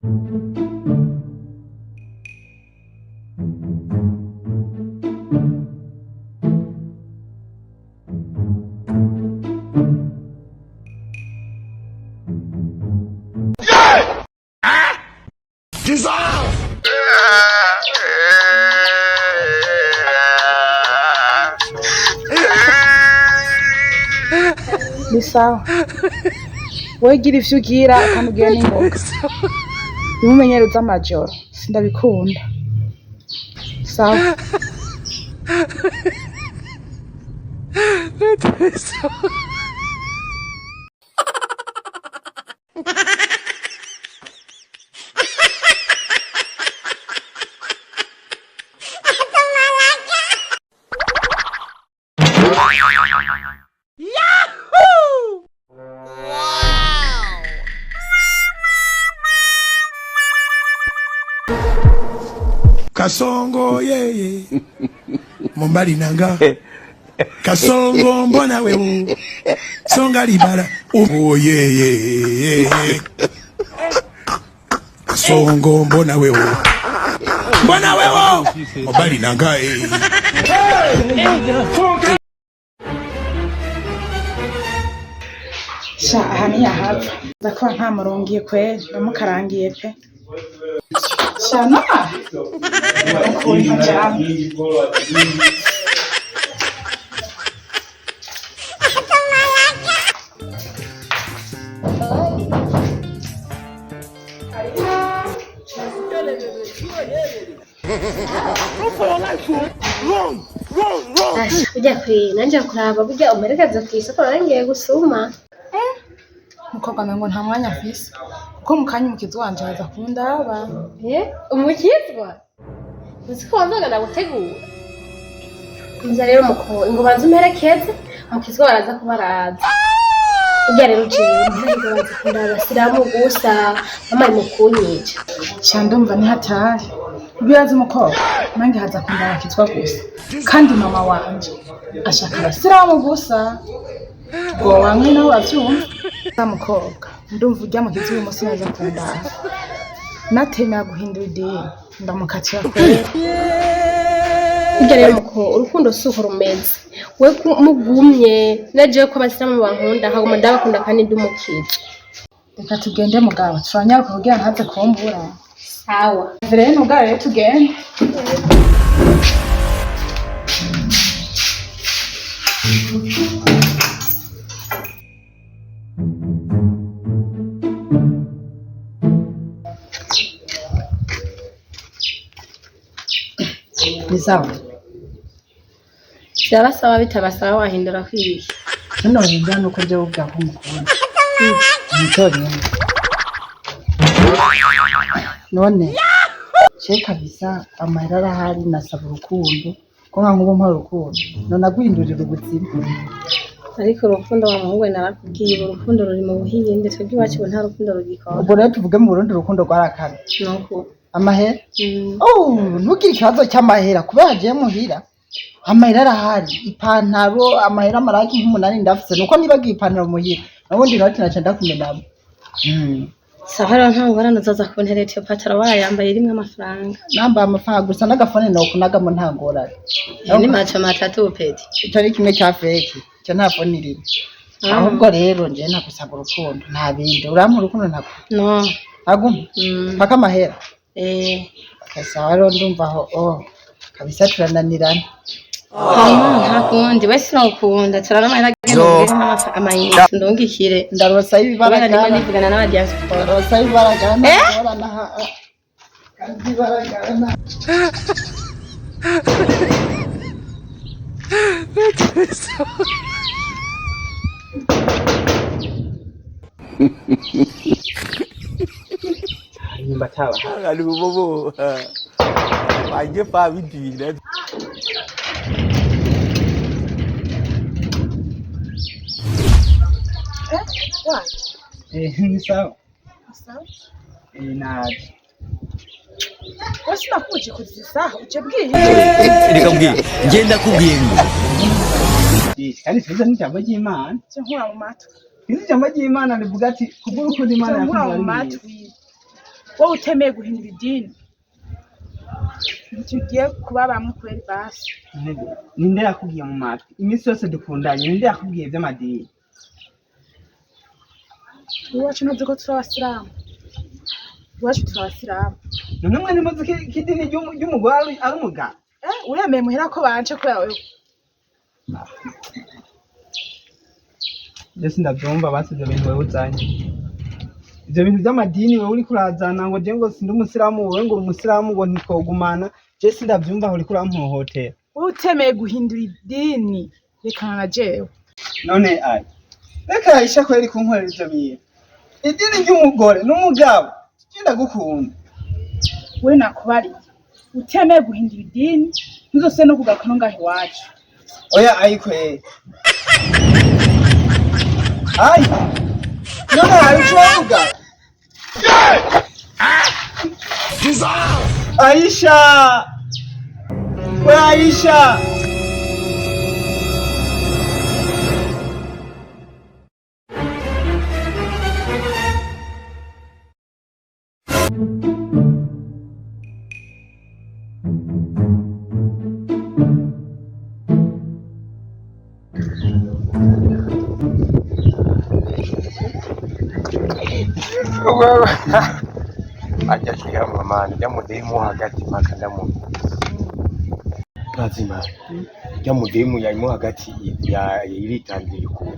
Ni sawa. Wewe gira ivyo ugira kandi ugira n'ingoga. Ntimumenyereze amajoro. Sindabikunda. Sawa. Kasongo yeye Mombali nanga Kasongo mbona wewe Songa libala oh yeye Kasongo mbona wewe Mombali nanga Sha hani hapa ndakora nta murongiye kweli ndamukarangiye pe Shana Kuni jam Ujya kwi nanje kuraba burya umeregaza kwisoko narangiye gusuma Mukobwa mengo nta mwanya afise kuko mukanya umukizi wanje aza kundaba umukizwa uziko wanzaga nagutegura inza rero muko ngo banze umerekeze umukizwa baraza kubaraza ujya rero uciye ngo kundaba siramu gusa mama ari mukunyica cyandumva ni hatari ubiyazi mukobwa nange haza kundaba kitwa gusa kandi mama wanje ashaka abasiramu gusa ngo wamwe nawe bavyumva mukobwa ndumva ujya mu kizi umunsi naza kundaba natemera guhindura idini ndamukatira kwera ujya rero muko urukundo suho rumeze we mugumye naje ko abasiramu bankunda haguma ndabakunda kandi ndumukica reka tugende mugabo turanyaruka kugira ntaze kumbura sawa rero mugabo rero tugende Bisawa. Byabasaba bitabasaba wahindura kwiye. None wenda nuko je ubwa kumukunda. Ntori. None. Cheka bisa amarara hari nasaba urukundo. Ko nka nkubo mpa urukundo. None agwindurira ubuzima. Ariko urukundo wa muhungu narakubwiye urukundo ruri mu buhinde twebwe iwacu nta rukundo rugikora. Ubwo rero tuvuge mu Burundi urukundo rwarakana. Nuko amahera ntugire ikibazo cy'amahera kubera agiye muhira amahera arahari ipantaro amahera amaraki nk'umunani ndafise nuko nibagiye ipantaro muhira nabundi noti naca ndakumenamo sahara ntango nazaza kuntereta iyo pataro warayambaye rimwe amafaranga namba amafaranga gusa n'agafone no kunagamo ntangorane ni macho matatu peti itari kimwe cya fake cyo nta fone iri ahubwo rero nje nagusaba urukundo nta bindi urampa urukundo ntako no aguma paka amahera sawa rero ndumva aho kabisa turananirana nta kundi wese urakunda turanamara genda amayinite ndongikire ndarosa ibibaragana nivugana n'abadiaspora ndarosa ibibaragana ndorana kandi baragana Batawa ali bobo aje pa vidire ni sawa sawa naje wasi nakuje kuzisaha uje bwiye reka mbwiye ngenda kubwiye kandi tuza n'ijambo ry'Imana cyo nkura mu matwi ijambo ry'Imana rivuga ati kuguruko n'Imana yakubwira mu matwi wowe utemeye guhindura idini tugiye kuba bamwe kweri basi. Ninde yakubwiye mu matwi iminsi yose dukundanye? Ninde yakubwiye iby'amadini? Iwacu ntuzi ko turi abasilamu. Iwacu turi abasilamu. None mwe ntimuzi ko idini ry'umugore ari umugabo? Uremeye muhera ko banje kubera wewe. Jesi ndabyumva basi ibyo bintu wewe uzanye. Ibyo bintu by'amadini wewe uri kurazana ngo je ngo sindi umusiramu, wowe ngo umusiramu ngo ntitwogumana. Jesi ndabyumva aho uri kurampohotera. Utemeye guhindura idini rekana na jewe. None ayi reka Aisha ko yari kunkorera ivyo bintu. Idini ry'umugore n'umugabo ndagukunda. We nakubari utemeye guhindura idini ntuzose no kugaruka no ngaho iwacu. Oya ayi kweri. Ayi none hari icyo wavuga? Aisha! We Aisha! Aja kuyama mani jamudemu hagati mpaka ndamu lazima jamudemu yarimo hagati ya iritangira ko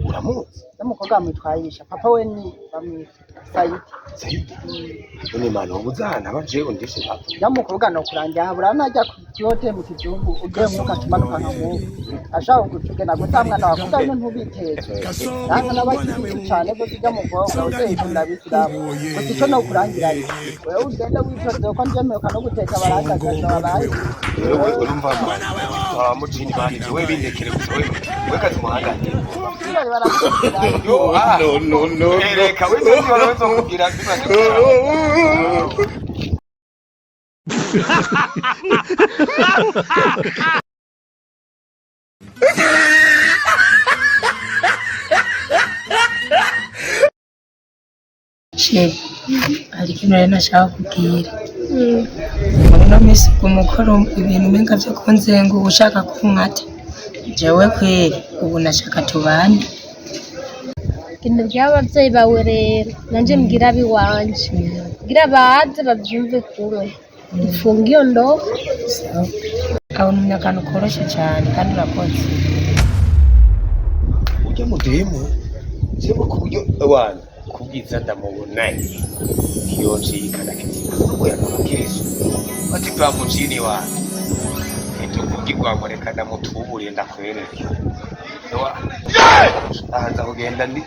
uramuzi Ndamukobwa mwitwayisha papa we ni bamwita Saidi. None mani ubuzana baje undishe papa Ndamukobwa no kurangira habura najya kuyote mu kijumbu ugiye muka kimanuka nkamu ashaka kutugena gutamwana wakuda no ntubiteze nanga nabakiri cyane byo bijya mu bwongo ugiye ndabisiramu gusa no kurangira wewe ugenda witoze ko ndemeka no guteka barakaza babaye wewe urumva mucini bani wewe bindekere gusa wewe kazi muhanda no reka wewe ntiwazo kugira Che, ariko rero nashaka kubwira. Uno misi kumukoro ibintu menga byo kunzenga ushaka kumwata. Jewe kweri ubu nashaka tubane. Ibintu by'abavyeyi bawe rero nanje mbwira biwanje. Mbwira baze bavyumve kumwe. Ifunga iyo ndo. Abona umnyakano koroshe cyane kandi urakoze. Ujya mudemu sebo kuburyo abana kubwiza ndamubona yonje ikana kitima ngo yakubwiza bati kwa mujini wa nitokugirwa ngo reka ndamutubure ndakwereke ahanza kugenda ndi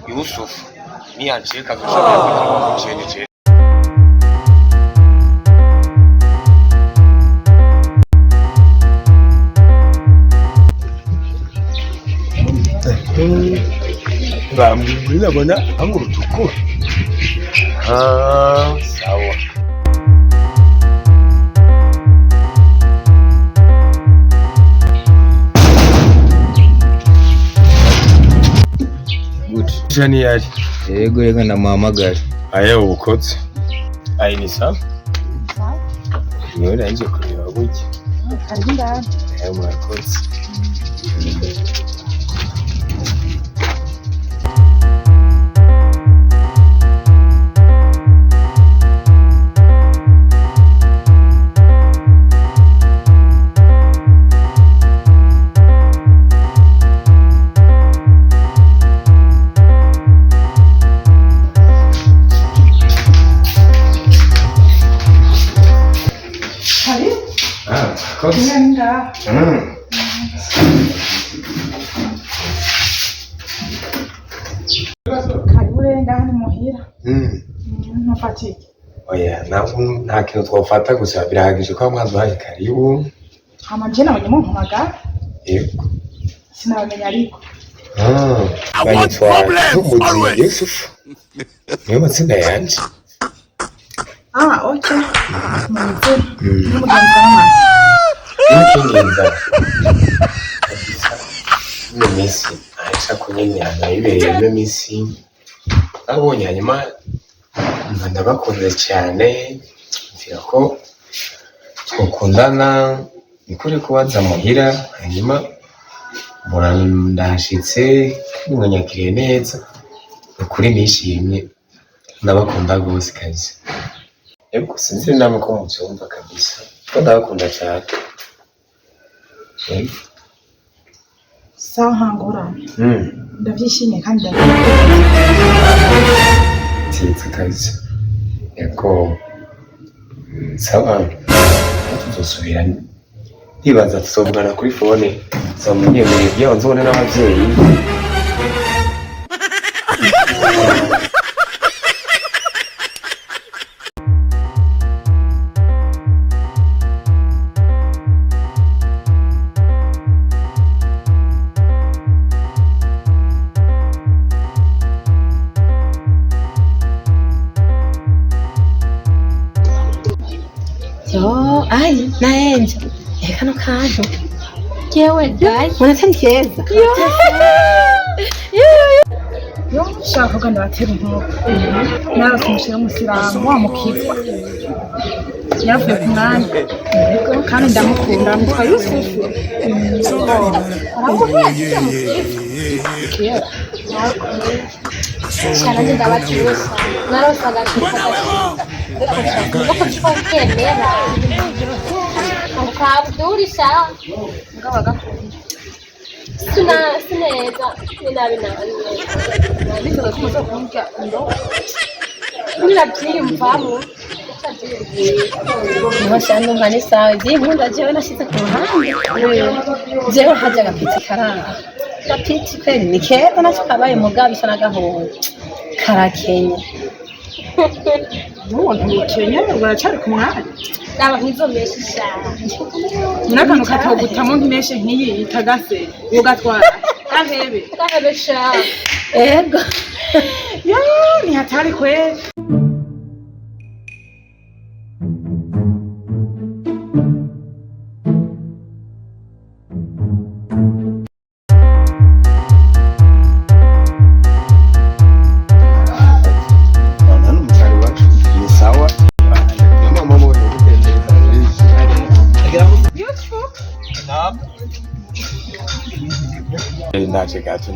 Yusufu ni ancheka gushaka kwa mujini Mbona angu rutukura. Sawa. Good. Jani yari. Yego reka ndamuhamagara. Aya ubukotse. Ayi ni sawa. Niwe nanje kureba buke. Kandi ndani. Aya mwakoze. Nenda. Karibu ndani muhira. Nafatiki. Oya, nta kintu twafata gusa birahagije ko mwanzo haje karibu. Amajena wenye mu mpamagara. Yego. Sinabamenya ariko. Banyitwa Yusufu. Niyo matsinda yanje. Okay. Mwanze. N'umugenzi w'amana. Nikingenza. Ni misi. Aisha kunyenya na ibereye no misi. Abonye hanyuma Ndabakunze cyane mvira ko twakundana nikuri kubaza muhira hanyuma ndashitse mwanyakiriye neza ukuri nishimye ndabakunda gose kazi ego sinzi namwe ko mubyumva kabisa ko ndabakunda cyane sawa nkangorane ndabyishimiye kandi ndabikunda kazi ego sawa tuzosubira ndibaza tuzovugana kuri fone zamunyemereye byaho nzobone n'ababyeyi Ai, naenza. Kano kantu. Jewe guys. Unataka keza. yo shaka kandi batera inkuru nawe kumushira musiramu wa mukizwa yavuye ku mwanya kandi ndamukunda mutwa Yusufu Cyane ndabacyusa. Narosaga kuko Ukabdurisha ngabaga sineza ninabina nabitoza kuza kumva ndo nirabyiyumvamo Nabashanu ngani sawa nkunda jewe nashize ku ruhande jewe haje agapiti karanga gapiti kweli ni keza nacyo kabaye mugabisha nagahoro karakenya n'umuntu ukenya uracari ku mwanya naba nkizo meshi cyane n'akantu katogutamo nk'imeshe nk'iyi itagase ugatwara kahebe sha ego yo ni hatari kweli ndaje gato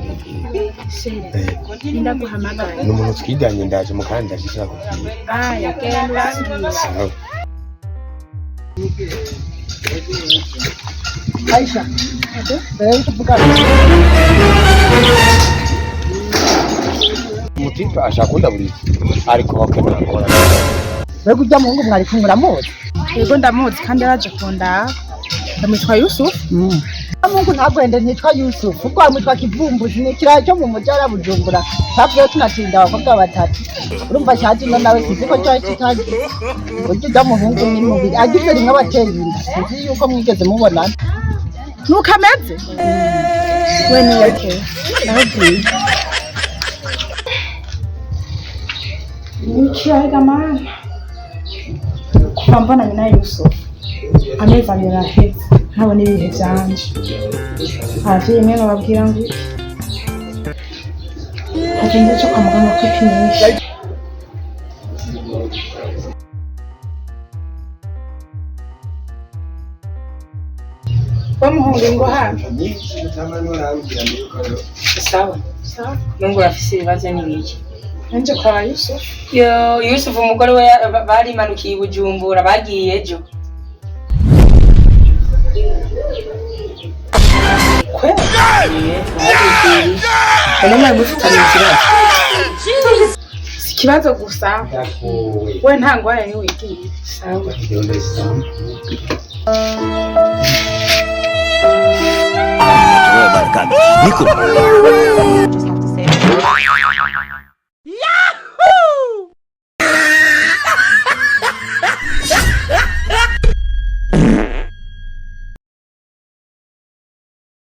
Ninda guhamagara n'umuntu twiganye ndaje mukandi ndashaka kubwira aya genda Aisha tuvuga umutipa ashaka kundaburiza ariko bakemera ko Bego ujya mu ngo mwari kumura muzi Yego ndamuzi kandi yaje kunda ndamwitwa Yusufu Mungu ntagwende nitwa Yusufu kuko amwitwa Kivumbuzi ni kirayo cyo mu mujara Bujumbura havuye tunatinda abakobwa batatu urumva cyaje no nawe sizi ko cyo kitaje ujya muhungu ni mubiri agize rimwe abatera inda sizi yuko mwigeze mubonana Nukameze we ni yake nabi Nikiaga maana kupambana na Yusufu ameza yaraheze ntabone ibihe byanje haje imwe bababwira ngo agende cyo kamuganga kwipimisha bamuhunga ngo hafi Sawa. Mungu afise ibibazo n'ibiki. nje kwa Yusufu Yusufu umugore we bari manukiye Bujumbura bagiye ejo. Mama mufitanye ikibazo. Ikibazo gusa we ntangwaya ni wigiye Sawa. Yahoo!